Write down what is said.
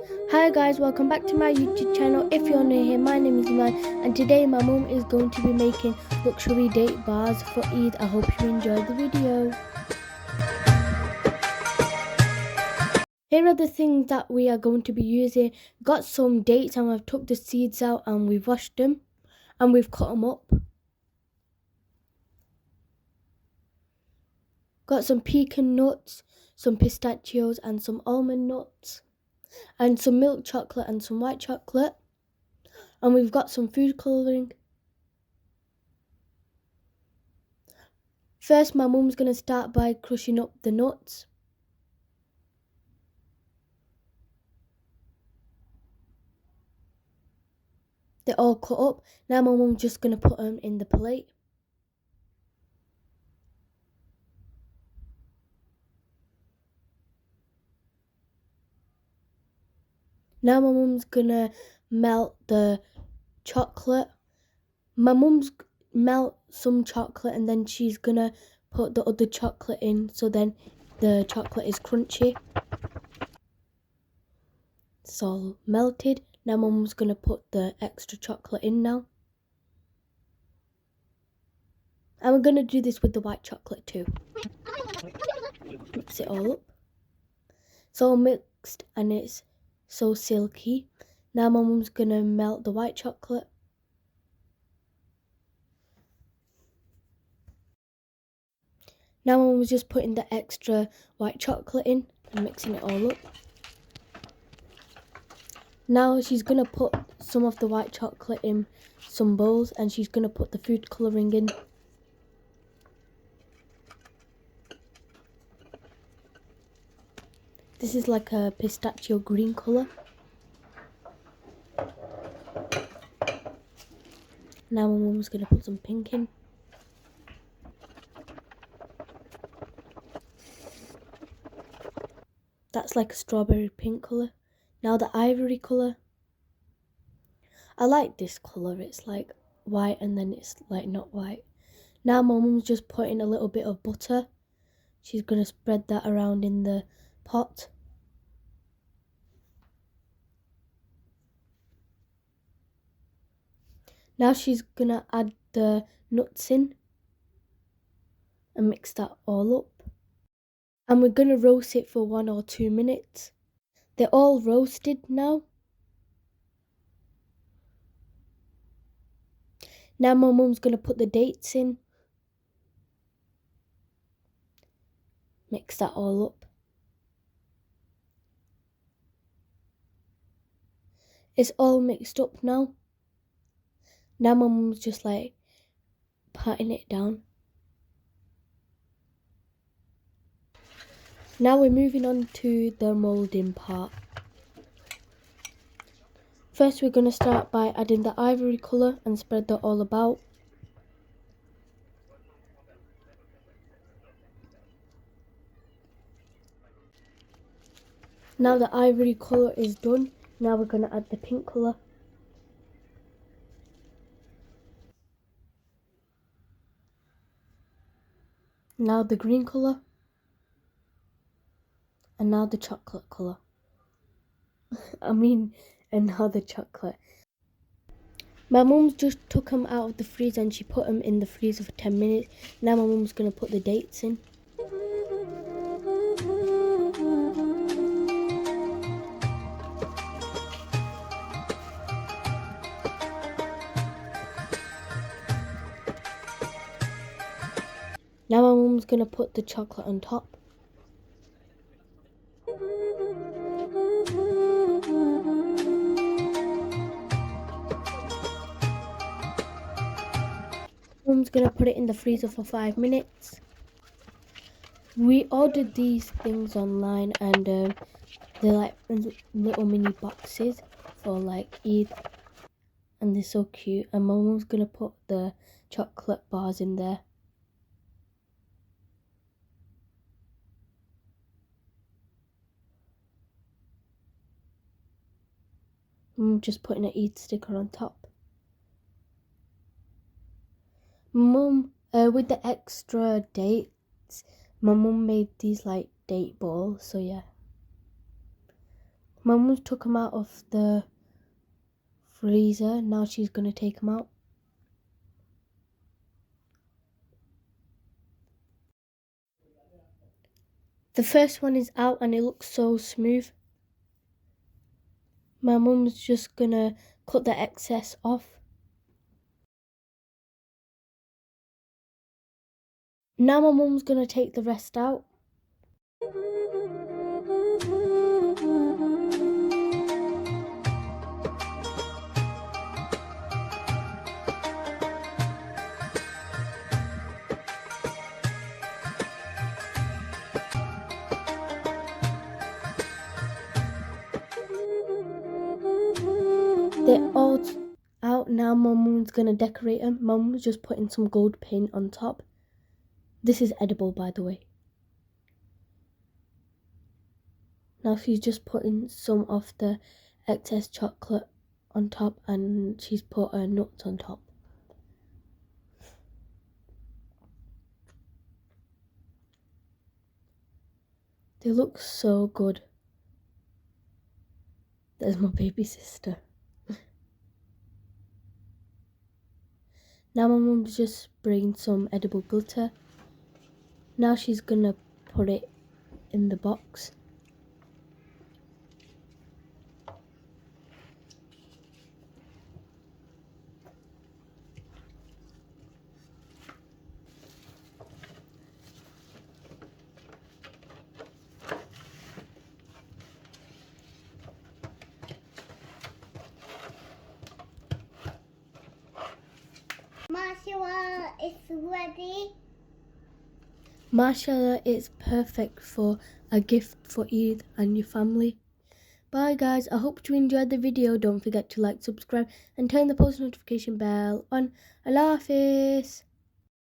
Hi guys, welcome back to my YouTube channel. If you're new here, my name is Iman and today my mum is going to be making luxury date bars for Eid. I hope you enjoyed the video. Here are the things that we are going to be using. Got some dates and we've took the seeds out and we've washed them and we've cut them up. Got some pecan nuts, some pistachios and some almond nuts. And some milk chocolate and some white chocolate. And we've got some food colouring. First, my mum's going to start by crushing up the nuts. They're all cut up. Now my mum's just going to put them in the plate. Now my mum's going to melt the chocolate. My mum's melt some chocolate and then she's going to put the other chocolate in so then the chocolate is crunchy. It's all melted. Now my mum's going to put the extra chocolate in now. And we're going to do this with the white chocolate too. Mix it all up. It's all mixed and it's so silky. Now my mum's going to melt the white chocolate. Now my mum's just putting the extra white chocolate in and mixing it all up. Now she's going to put some of the white chocolate in some bowls and she's going to put the food colouring in. This is like a pistachio green colour. Now my mum's going to put some pink in. That's like a strawberry pink colour. Now the ivory colour. I like this colour. It's like white and then it's like not white. Now my mum's just putting a little bit of butter. She's going to spread that around in the pot. Now she's going to add the nuts in and mix that all up. And we're going to roast it for 1 or 2 minutes. They're all roasted now. Now my mum's going to put the dates in. Mix that all up. It's all mixed up now. Now my mum's just like patting it down. Now we're moving on to the moulding part. First we're going to start by adding the ivory colour and spread that all about. Now the ivory colour is done. Now we're going to add the pink colour. Now the green colour. And now the chocolate colour. And now the chocolate. My mum's just took them out of the freezer and she put them in the freezer for 10 minutes. Now my mum's going to put the dates in. Now my mum's going to put the chocolate on top. Mum's going to put it in the freezer for 5 minutes. We ordered these things online and they're like little mini boxes for like Eid. And they're so cute. And my mum's going to put the chocolate bars in there. I'm just putting an Eid sticker on top. Mum, with the extra dates, my mum made these like date balls, so yeah. My mum took them out of the freezer. Now she's going to take them out. The first one is out and it looks so smooth. My mum's just going to cut the excess off. Now my mum's going to take the rest out. They're all out now. My mum's going to decorate them. My mum's just putting some gold paint on top. This is edible, by the way. Now she's just putting some of the excess chocolate on top and she's put her nuts on top. They look so good. There's my baby sister. Now my mum's just spraying some edible glitter. Now she's gonna put it in the box. Marshmallow is ready. Mashallah, it's perfect for a gift for Eid and your family. Bye guys, I hope you enjoyed the video. Don't forget to like, subscribe and turn the post notification bell on. Allah Hafiz.